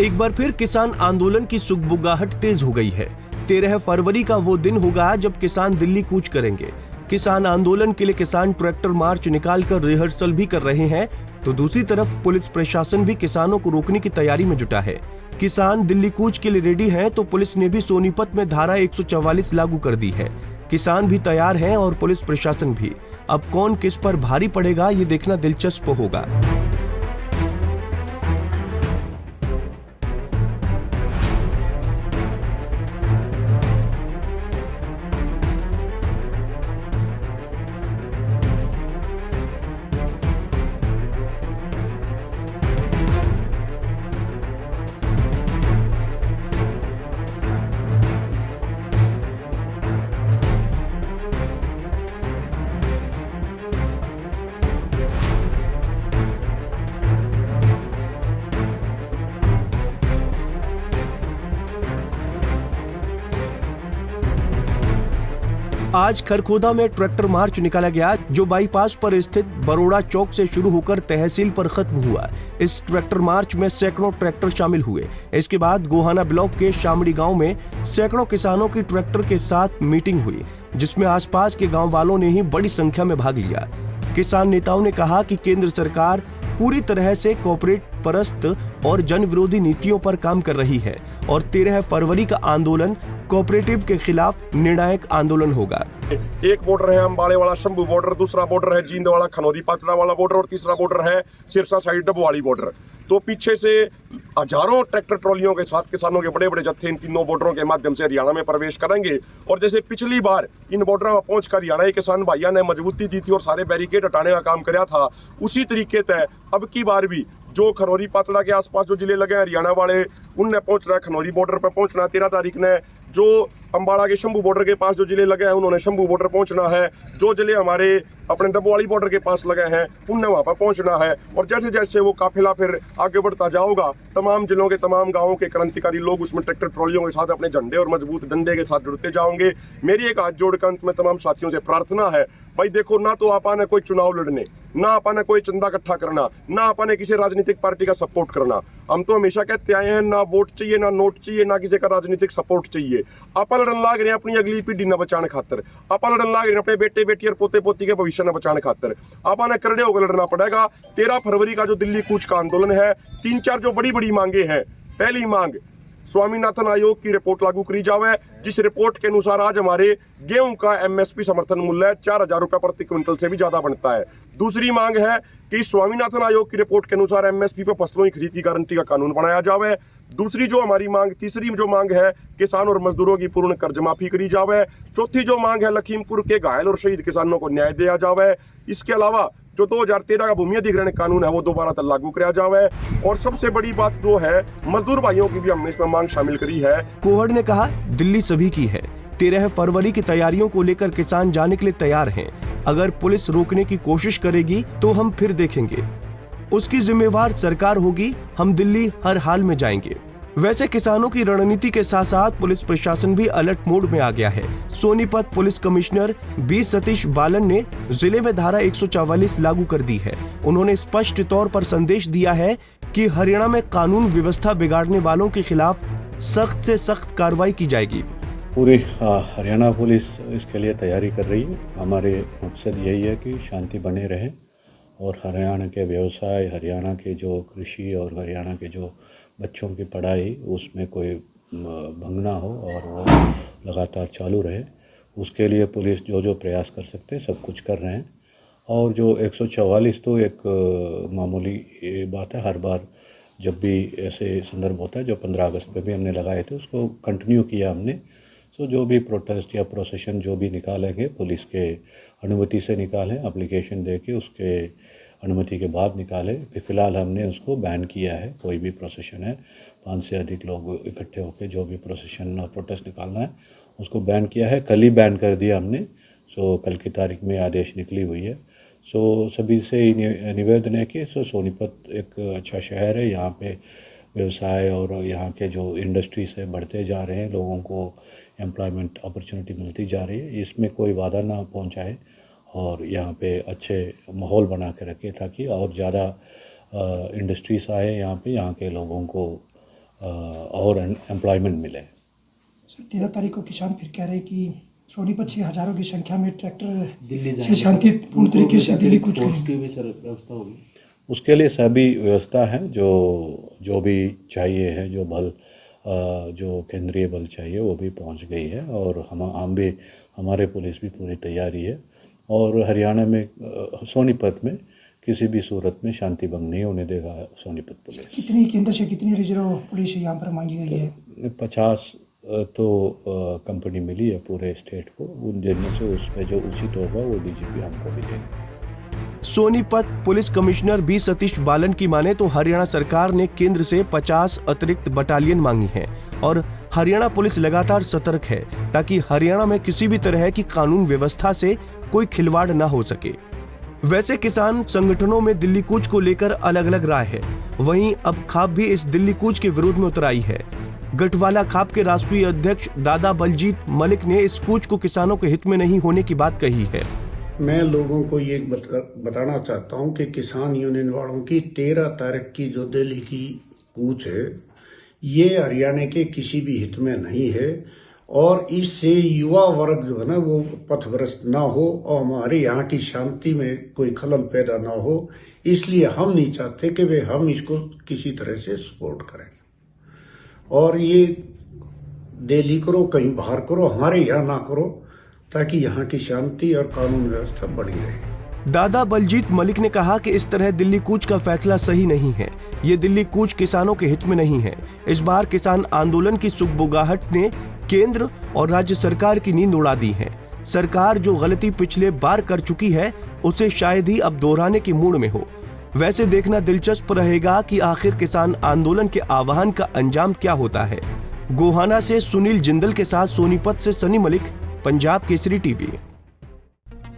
एक बार फिर किसान आंदोलन की सुगबुगाहट तेज हो गई है। 13 फरवरी का वो दिन होगा जब किसान दिल्ली कूच करेंगे। किसान आंदोलन के लिए किसान ट्रैक्टर मार्च निकालकर रिहर्सल भी कर रहे हैं, तो दूसरी तरफ पुलिस प्रशासन भी किसानों को रोकने की तैयारी में जुटा है। किसान दिल्ली कूच के लिए रेडी हैं, तो पुलिस ने भी सोनीपत में धारा 144 लागू कर दी है। किसान भी तैयार हैं और पुलिस प्रशासन भी। अब कौन किस पर भारी पड़ेगा, ये देखना दिलचस्प होगा। आज खरखोदा में ट्रैक्टर मार्च निकाला गया, जो बाईपास पर स्थित बरोड़ा चौक से शुरू होकर तहसील पर खत्म हुआ। इस ट्रैक्टर मार्च में सैकड़ों ट्रैक्टर शामिल हुए। इसके बाद गोहाना ब्लॉक के शामड़ी गांव में सैकड़ों किसानों की ट्रैक्टर के साथ मीटिंग हुई, जिसमें आसपास के गांव वालों ने ही बड़ी संख्या में भाग लिया। किसान नेताओं ने कहा कि केंद्र सरकार पूरी तरह से कॉर्पोरेट परस्त और जन विरोधी नीतियों पर काम कर रही है और 13 फरवरी का आंदोलन कोऑपरेटिव के खिलाफ निर्णायक आंदोलन होगा। एक बॉर्डर है अंबाले वाला शंभू बॉर्डर, दूसरा बॉर्डर है जींद वाला खनौरी पात्रा वाला बॉर्डर और तीसरा बॉर्डर है सिरसा साइड डबवाली बॉर्डर। तो पीछे से हजारों ट्रैक्टर ट्रॉलियों के साथ किसानों के बड़े बड़े जत्थे इन तीनों बॉर्डरों के माध्यम से हरियाणा में प्रवेश करेंगे। और जैसे पिछली बार इन बॉर्डरों में पहुंचकर हरियाणा के किसान भाइयों ने मजबूती दी थी और सारे बैरिकेड हटाने का काम किया था, उसी तरीके से अब की बार भी जो खनौरी पातड़ा के आसपास जो जिले लगे हैं हरियाणा वाले, उनने पहुंचना है, खनौरी बॉर्डर पर पहुंचना है 13 तारीख ने। जो अंबाला के शंभू बॉर्डर के पास जो जिले लगे हैं उन्होंने शंभू बॉर्डर पहुंचना है। जो जिले हमारे अपने डबवाली बॉर्डर के पास लगे हैं उनने वहां पर पहुंचना है। और जैसे जैसे वो काफिला फिर आगे बढ़ता जाओगा, तमाम जिलों के तमाम गांवों के क्रांतिकारी लोग उसमें ट्रैक्टर ट्रॉलियों के साथ अपने झंडे और मजबूत डंडे के साथ जुड़ते जाओगे। मेरी एक हाथ जोड़ के अंत में तमाम साथियों से प्रार्थना है, भाई देखो, ना तो आपा ने कोई चुनाव लड़ने, ना आपा ने कोई चंदा इकट्ठा करना, ना आपा ने किसी राजनीतिक पार्टी का सपोर्ट करना। हम तो हमेशा कहते आए हैं, ना वोट चाहिए, ना नोट चाहिए, ना किसी का राजनीतिक सपोर्ट चाहिए। आपा लड़न लाग रहे हैं अपनी अगली पीढ़ी न बचाने खातर, आपा लड़न लाग रहे हैं अपने बेटे बेटी और पोते पोती के भविष्य न बचाने खातर। आपा ने करड़े होकर लड़ना पड़ेगा। 13 फरवरी का जो दिल्ली कूच का आंदोलन है, 3-4 जो बड़ी बड़ी मांगे हैं। पहली मांग, स्वामीनाथन आयोग की रिपोर्ट लागू करी जावे, जिस रिपोर्ट के अनुसार आज हमारे गेहूं का एमएसपी समर्थन मूल्य 4000 रुपए प्रति क्विंटल से भी ज्यादा बनता है। दूसरी मांग है कि स्वामीनाथन आयोग की रिपोर्ट के अनुसार एमएसपी पर फसलों की खरीद की गारंटी का कानून बनाया जावे। दूसरी जो हमारी मांग, तीसरी जो मांग है, किसान और मजदूरों की पूर्ण कर्ज माफी करी जावे। चौथी जो मांग है, लखीमपुर के घायल और शहीद किसानों को न्याय दिया जावे। इसके अलावा जो 2013 का भूमि अधिग्रहण कानून है वो दोबारा तक लागू किया जावे। और सबसे बड़ी बात जो है, मजदूर भाइयों की भी हमने इसमें मांग शामिल करी है। कोहड़ ने कहा, दिल्ली सभी की है। 13 फरवरी की तैयारियों को लेकर किसान जाने के लिए तैयार हैं। अगर पुलिस रोकने की कोशिश करेगी तो हम फिर देखेंगे। उसकी जिम्मेवार सरकार होगी। हम दिल्ली हर हाल में जाएंगे। वैसे किसानों की रणनीति के साथ साथ पुलिस प्रशासन भी अलर्ट मोड में आ गया है। Sonipat police commissioner B Satish Balan ने जिले में धारा 144 लागू कर दी है। उन्होंने स्पष्ट तौर पर संदेश दिया है कि हरियाणा में कानून व्यवस्था बिगाड़ने वालों के खिलाफ सख्त से सख्त कार्रवाई की जाएगी। पूरी हरियाणा पुलिस इसके लिए तैयारी कर रही है। हमारे मकसद यही है कि शांति बने रहे और हरियाणा के व्यवसाय, हरियाणा के जो कृषि और हरियाणा के जो बच्चों की पढ़ाई, उसमें कोई भंग ना हो और वो लगातार चालू रहे। उसके लिए पुलिस जो जो प्रयास कर सकते हैं सब कुछ कर रहे हैं। और जो 144 तो एक मामूली बात है। हर बार जब भी ऐसे संदर्भ होता है, जो 15 अगस्त पे भी हमने लगाए थे, उसको कंटिन्यू किया हमने। तो जो भी प्रोटेस्ट या प्रोसेशन जो भी निकालेंगे, पुलिस के अनुमति से निकालें, एप्लीकेशन दे के उसके अनुमति के बाद निकाले। फिलहाल हमने उसको बैन किया है। कोई भी प्रोसेशन है, 5 से अधिक लोग इकट्ठे होकर जो भी प्रोसेशन और प्रोटेस्ट निकालना है, उसको बैन किया है। कल ही बैन कर दिया हमने। सो कल की तारीख में आदेश निकली हुई है। सो सभी से निवेदन है कि सोनीपत एक अच्छा शहर है। यहाँ पे व्यवसाय और यहाँ के जो इंडस्ट्रीज है बढ़ते जा रहे हैं, लोगों को एम्प्लॉयमेंट अपॉर्चुनिटी मिलती जा रही है। इसमें कोई बाधा ना पहुँचाए और यहाँ पे अच्छे माहौल बना के रखे ताकि और ज़्यादा इंडस्ट्रीज आए यहाँ पे, यहाँ के लोगों को और एम्प्लॉयमेंट मिले। सर 13 तारीख को किसान फिर कह रहे कि सोनीपत से हजारों की संख्या में ट्रैक्टर से शांतिपूर्ण तरीके से दिल्ली कूच करेंगे। उसके लिए सभी व्यवस्था है, जो भी चाहिए है, जो बल जो केंद्रीय बल चाहिए वो भी पहुंच गई है और हम भी हमारे पुलिस भी पूरी तैयारी है। और हरियाणा में सोनीपत में किसी भी सूरत में शांति भंग नहीं होने देगा सोनीपत पुलिस। कितनी केंद्र से कितनी रिजर्व पुलिस यहाँ पर मांगी गई है? 50 तो कंपनी मिली है पूरे स्टेट को, उन जिनमें से उसमें जो उचित होगा वो डीजीपी हमको भी देंगे। Sonipat police commissioner B Satish Balan की माने तो हरियाणा सरकार ने केंद्र से 50 अतिरिक्त बटालियन मांगी हैं और हरियाणा पुलिस लगातार सतर्क है ताकि हरियाणा में किसी भी तरह की कानून व्यवस्था से कोई खिलवाड़ न हो सके। वैसे किसान संगठनों में दिल्ली कूच को लेकर अलग अलग राय है, वहीं अब खाप भी इस दिल्ली कूच के विरोध में उतर आई है। गठवाला खाप के राष्ट्रीय अध्यक्ष दादा बलजीत मलिक ने इस कूच को किसानों के हित में नहीं होने की बात कही है। मैं लोगों को ये बताना चाहता हूं कि किसान यूनियन वालों की 13 तारीख की जो दिल्ली की कूच है ये हरियाणा के किसी भी हित में नहीं है और इससे युवा वर्ग जो है ना वो पथभ्रष्ट ना हो और हमारे यहाँ की शांति में कोई खलल पैदा ना हो, इसलिए हम नहीं चाहते कि वे हम इसको किसी तरह से सपोर्ट करें। और ये दिल्ली करो कहीं बाहर करो, हमारे यहाँ ना करो, ताकि यहाँ की शांति और कानून व्यवस्था बनी रहे। दादा बलजीत मलिक ने कहा कि इस तरह दिल्ली कूच का फैसला सही नहीं है। ये दिल्ली कूच किसानों के हित में नहीं है। इस बार किसान आंदोलन की सुगबुगाहट ने केंद्र और राज्य सरकार की नींद उड़ा दी है। सरकार जो गलती पिछले बार कर चुकी है उसे शायद ही अब दोहराने की मूड में हो। वैसे देखना दिलचस्प रहेगा कि आखिर किसान आंदोलन के आह्वान का अंजाम क्या होता है। गोहाना से सुनील जिंदल के साथ सोनीपत से सनी मलिक, पंजाब केसरी टीवी।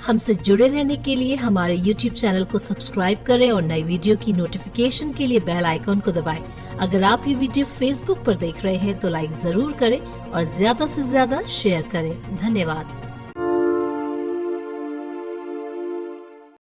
हमसे जुड़े रहने के लिए हमारे YouTube चैनल को सब्सक्राइब करें और नई वीडियो की नोटिफिकेशन के लिए बेल आइकॉन को दबाएं। अगर आप ये वीडियो Facebook पर देख रहे हैं तो लाइक जरूर करें और ज्यादा से ज्यादा शेयर करें। धन्यवाद।